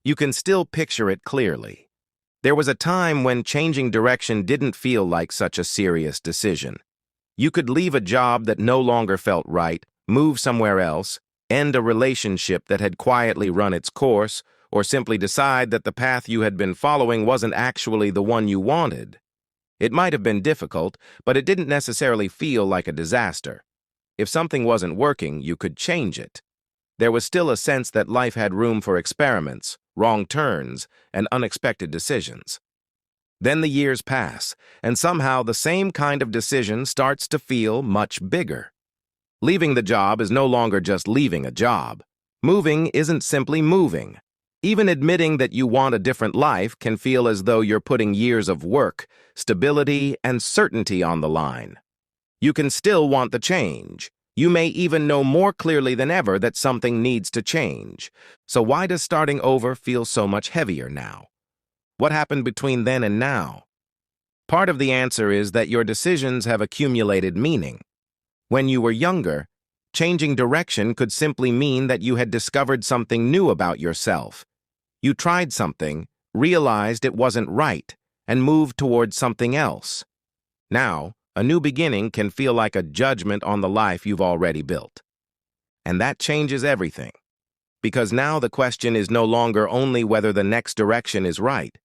You can still picture it clearly. There was a time when changing direction didn't feel like such a serious decision. You could leave a job that no longer felt right, move somewhere else, end a relationship that had quietly run its course, or simply decide that the path you had been following wasn't actually the one you wanted. It might have been difficult, but it didn't necessarily feel like a disaster. If something wasn't working, you could change it. There was still a sense that life had room for experiments, wrong turns, and unexpected decisions. Then the years pass, and somehow the same kind of decision starts to feel much bigger. Leaving the job is no longer just leaving a job. Moving isn't simply moving. Even admitting that you want a different life can feel as though you're putting years of work, stability, and certainty on the line. You can still want the change. You may even know more clearly than ever that something needs to change. So why does starting over feel so much heavier now? What happened between then and now? Part of the answer is that your decisions have accumulated meaning. When you were younger, changing direction could simply mean that you had discovered something new about yourself. You tried something, realized it wasn't right, and moved towards something else. Now, a new beginning can feel like a judgment on the life you've already built. And that changes everything. Because now the question is no longer only whether the next direction is right.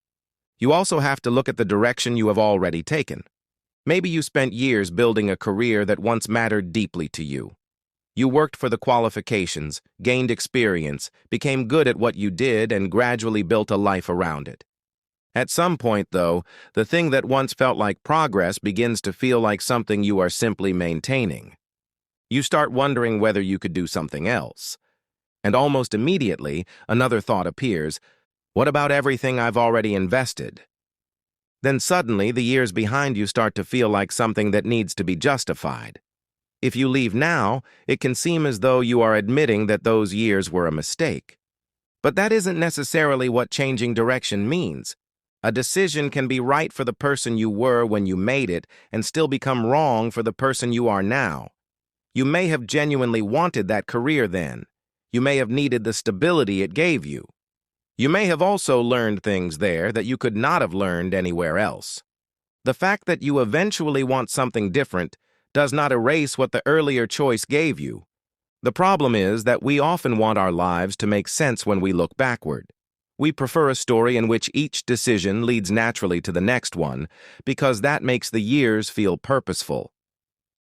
You also have to look at the direction you have already taken. Maybe you spent years building a career that once mattered deeply to you. You worked for the qualifications, gained experience, became good at what you did, and gradually built a life around it. At some point, though, the thing that once felt like progress begins to feel like something you are simply maintaining. You start wondering whether you could do something else. And almost immediately, another thought appears: what about everything I've already invested? Then suddenly, the years behind you start to feel like something that needs to be justified. If you leave now, it can seem as though you are admitting that those years were a mistake. But that isn't necessarily what changing direction means. A decision can be right for the person you were when you made it and still become wrong for the person you are now. You may have genuinely wanted that career then. You may have needed the stability it gave you. You may have also learned things there that you could not have learned anywhere else. The fact that you eventually want something different does not erase what the earlier choice gave you. The problem is that we often want our lives to make sense when we look backward. We prefer a story in which each decision leads naturally to the next one because that makes the years feel purposeful.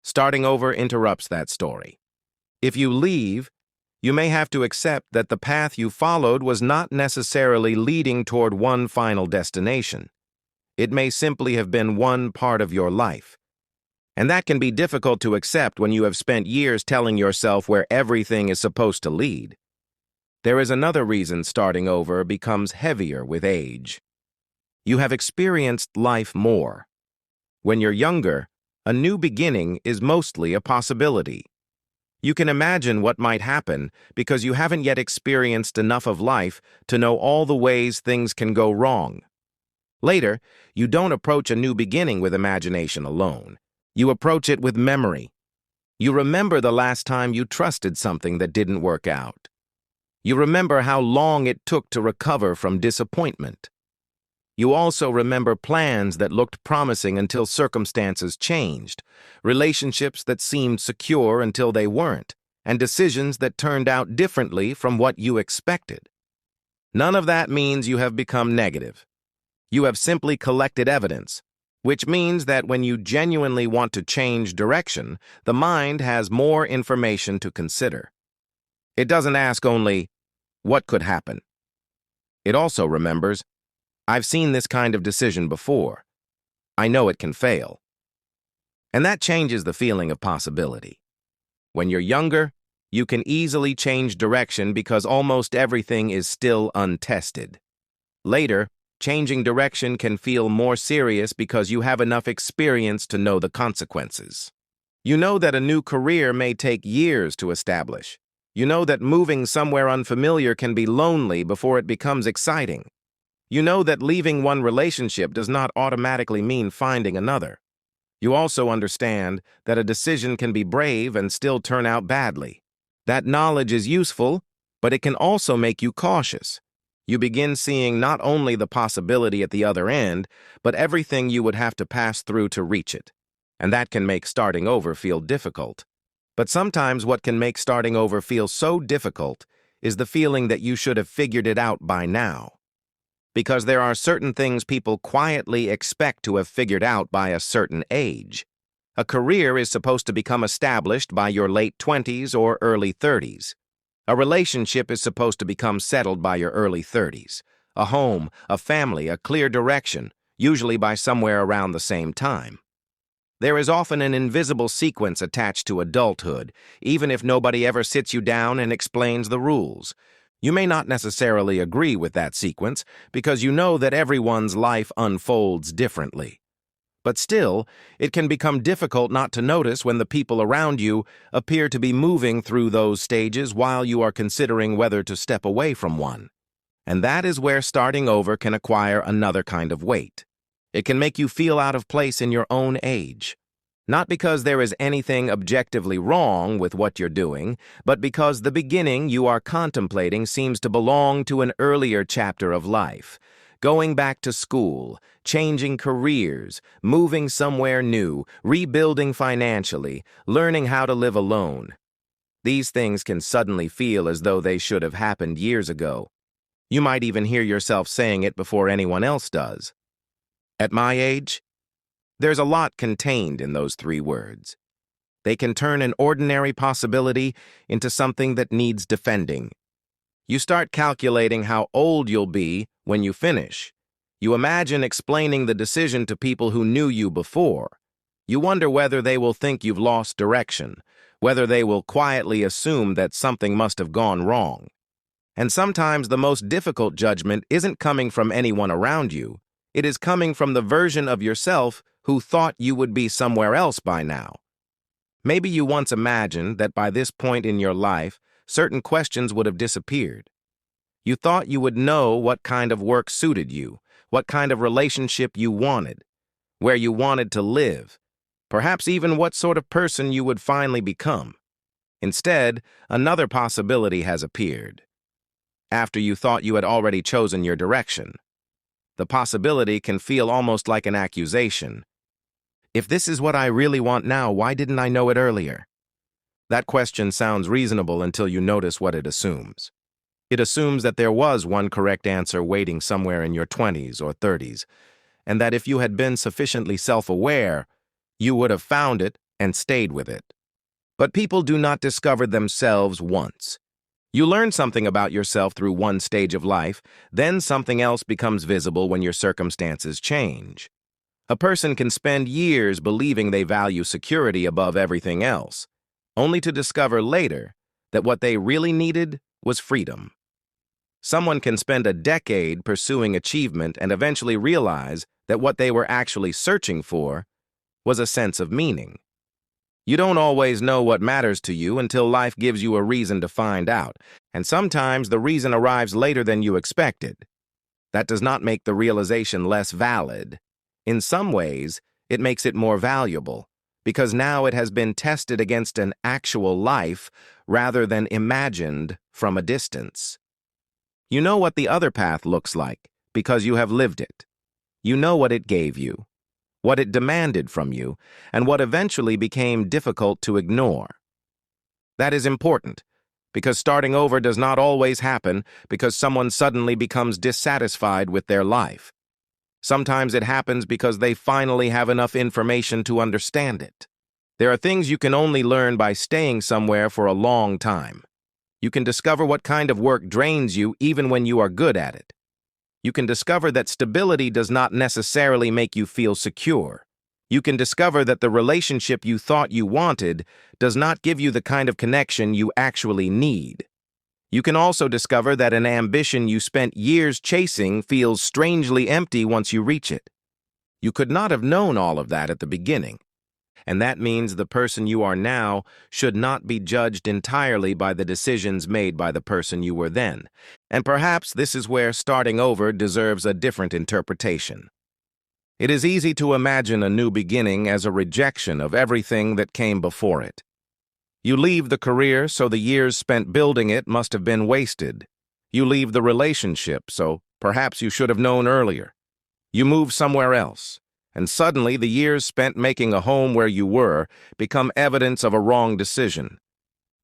Starting over interrupts that story. If you leave, you may have to accept that the path you followed was not necessarily leading toward one final destination. It may simply have been one part of your life. And that can be difficult to accept when you have spent years telling yourself where everything is supposed to lead. There is another reason starting over becomes heavier with age. You have experienced life more. When you're younger, a new beginning is mostly a possibility. You can imagine what might happen because you haven't yet experienced enough of life to know all the ways things can go wrong. Later, you don't approach a new beginning with imagination alone. You approach it with memory. You remember the last time you trusted something that didn't work out. You remember how long it took to recover from disappointment. You also remember plans that looked promising until circumstances changed, relationships that seemed secure until they weren't, and decisions that turned out differently from what you expected. None of that means you have become negative. You have simply collected evidence, which means that when you genuinely want to change direction, the mind has more information to consider. It doesn't ask only, what could happen? It also remembers, I've seen this kind of decision before. I know it can fail. And that changes the feeling of possibility. When you're younger, you can easily change direction because almost everything is still untested. Later, changing direction can feel more serious because you have enough experience to know the consequences. You know that a new career may take years to establish. You know that moving somewhere unfamiliar can be lonely before it becomes exciting. You know that leaving one relationship does not automatically mean finding another. You also understand that a decision can be brave and still turn out badly. That knowledge is useful, but it can also make you cautious. You begin seeing not only the possibility at the other end, but everything you would have to pass through to reach it. And that can make starting over feel difficult. But sometimes what can make starting over feel so difficult is the feeling that you should have figured it out by now. Because there are certain things people quietly expect to have figured out by a certain age. A career is supposed to become established by your late 20s or early 30s. A relationship is supposed to become settled by your early 30s. A home, a family, a clear direction, usually by somewhere around the same time. There is often an invisible sequence attached to adulthood, even if nobody ever sits you down and explains the rules. You may not necessarily agree with that sequence because you know that everyone's life unfolds differently. But still, it can become difficult not to notice when the people around you appear to be moving through those stages while you are considering whether to step away from one. And that is where starting over can acquire another kind of weight. It can make you feel out of place in your own age. Not because there is anything objectively wrong with what you're doing, but because the beginning you are contemplating seems to belong to an earlier chapter of life. Going back to school, changing careers, moving somewhere new, rebuilding financially, learning how to live alone. These things can suddenly feel as though they should have happened years ago. You might even hear yourself saying it before anyone else does. At my age, there's a lot contained in those 3 words. They can turn an ordinary possibility into something that needs defending. You start calculating how old you'll be when you finish. You imagine explaining the decision to people who knew you before. You wonder whether they will think you've lost direction, whether they will quietly assume that something must have gone wrong. And sometimes the most difficult judgment isn't coming from anyone around you. It is coming from the version of yourself who thought you would be somewhere else by now. Maybe you once imagined that by this point in your life, certain questions would have disappeared. You thought you would know what kind of work suited you, what kind of relationship you wanted, where you wanted to live, perhaps even what sort of person you would finally become. Instead, another possibility has appeared. After you thought you had already chosen your direction, the possibility can feel almost like an accusation. If this is what I really want now, why didn't I know it earlier? That question sounds reasonable until you notice what it assumes. It assumes that there was one correct answer waiting somewhere in your 20s or 30s, and that if you had been sufficiently self-aware, you would have found it and stayed with it. But people do not discover themselves once. You learn something about yourself through one stage of life, then something else becomes visible when your circumstances change. A person can spend years believing they value security above everything else, only to discover later that what they really needed was freedom. Someone can spend a decade pursuing achievement and eventually realize that what they were actually searching for was a sense of meaning. You don't always know what matters to you until life gives you a reason to find out, and sometimes the reason arrives later than you expected. That does not make the realization less valid. In some ways, it makes it more valuable, because now it has been tested against an actual life rather than imagined from a distance. You know what the other path looks like because you have lived it. You know what it gave you, what it demanded from you, and what eventually became difficult to ignore. That is important, because starting over does not always happen because someone suddenly becomes dissatisfied with their life. Sometimes it happens because they finally have enough information to understand it. There are things you can only learn by staying somewhere for a long time. You can discover what kind of work drains you even when you are good at it. You can discover that stability does not necessarily make you feel secure. You can discover that the relationship you thought you wanted does not give you the kind of connection you actually need. You can also discover that an ambition you spent years chasing feels strangely empty once you reach it. You could not have known all of that at the beginning. And that means the person you are now should not be judged entirely by the decisions made by the person you were then. And perhaps this is where starting over deserves a different interpretation. It is easy to imagine a new beginning as a rejection of everything that came before it. You leave the career, so the years spent building it must have been wasted. You leave the relationship, so perhaps you should have known earlier. You move somewhere else, and suddenly the years spent making a home where you were become evidence of a wrong decision.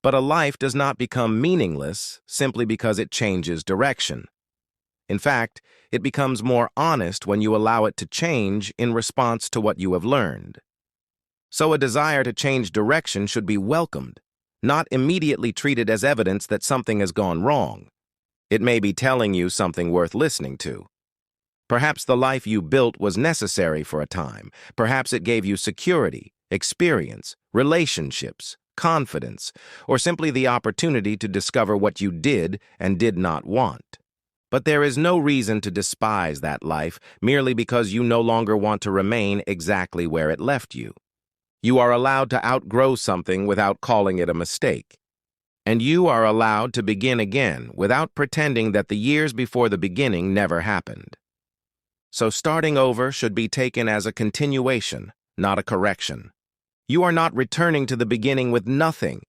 But a life does not become meaningless simply because it changes direction. In fact, it becomes more honest when you allow it to change in response to what you have learned. So a desire to change direction should be welcomed, not immediately treated as evidence that something has gone wrong. It may be telling you something worth listening to. Perhaps the life you built was necessary for a time. Perhaps it gave you security, experience, relationships, confidence, or simply the opportunity to discover what you did and did not want. But there is no reason to despise that life merely because you no longer want to remain exactly where it left you. You are allowed to outgrow something without calling it a mistake. And you are allowed to begin again without pretending that the years before the beginning never happened. So starting over should be taken as a continuation, not a correction. You are not returning to the beginning with nothing.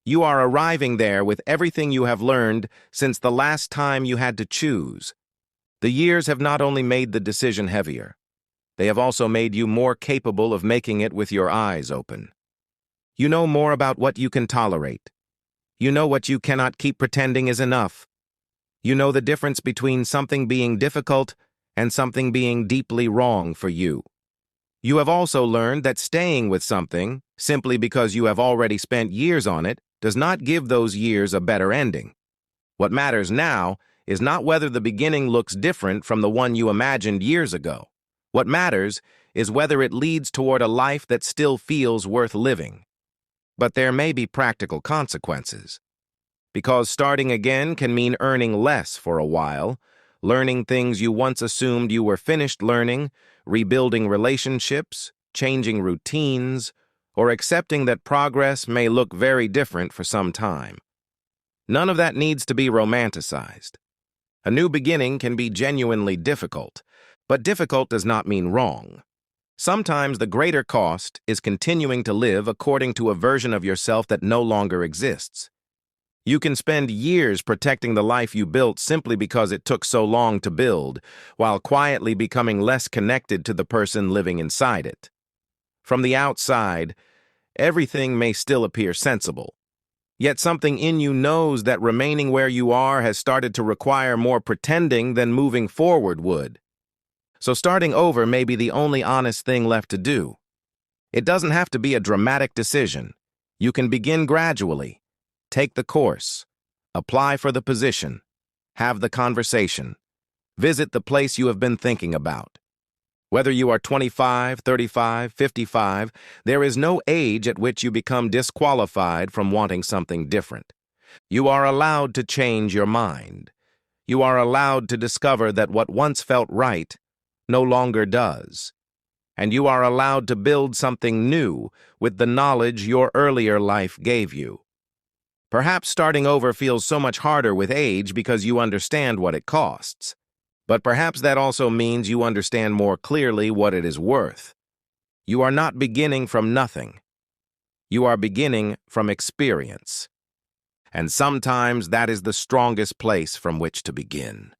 You are arriving there with everything you have learned since the last time you had to choose. The years have not only made the decision heavier, they have also made you more capable of making it with your eyes open. You know more about what you can tolerate. You know what you cannot keep pretending is enough. You know the difference between something being difficult and something being deeply wrong for you. You have also learned that staying with something, simply because you have already spent years on it, does not give those years a better ending. What matters now is not whether the beginning looks different from the one you imagined years ago. What matters is whether it leads toward a life that still feels worth living. But there may be practical consequences. Because starting again can mean earning less for a while, learning things you once assumed you were finished learning, rebuilding relationships, changing routines, or accepting that progress may look very different for some time. None of that needs to be romanticized. A new beginning can be genuinely difficult, but difficult does not mean wrong. Sometimes the greater cost is continuing to live according to a version of yourself that no longer exists. You can spend years protecting the life you built simply because it took so long to build, while quietly becoming less connected to the person living inside it. From the outside, everything may still appear sensible. Yet something in you knows that remaining where you are has started to require more pretending than moving forward would. So starting over may be the only honest thing left to do. It doesn't have to be a dramatic decision. You can begin gradually. Take the course, apply for the position, have the conversation, visit the place you have been thinking about. Whether you are 25, 35, 55, there is no age at which you become disqualified from wanting something different. You are allowed to change your mind. You are allowed to discover that what once felt right no longer does. And you are allowed to build something new with the knowledge your earlier life gave you. Perhaps starting over feels so much harder with age because you understand what it costs. But perhaps that also means you understand more clearly what it is worth. You are not beginning from nothing. You are beginning from experience. And sometimes that is the strongest place from which to begin.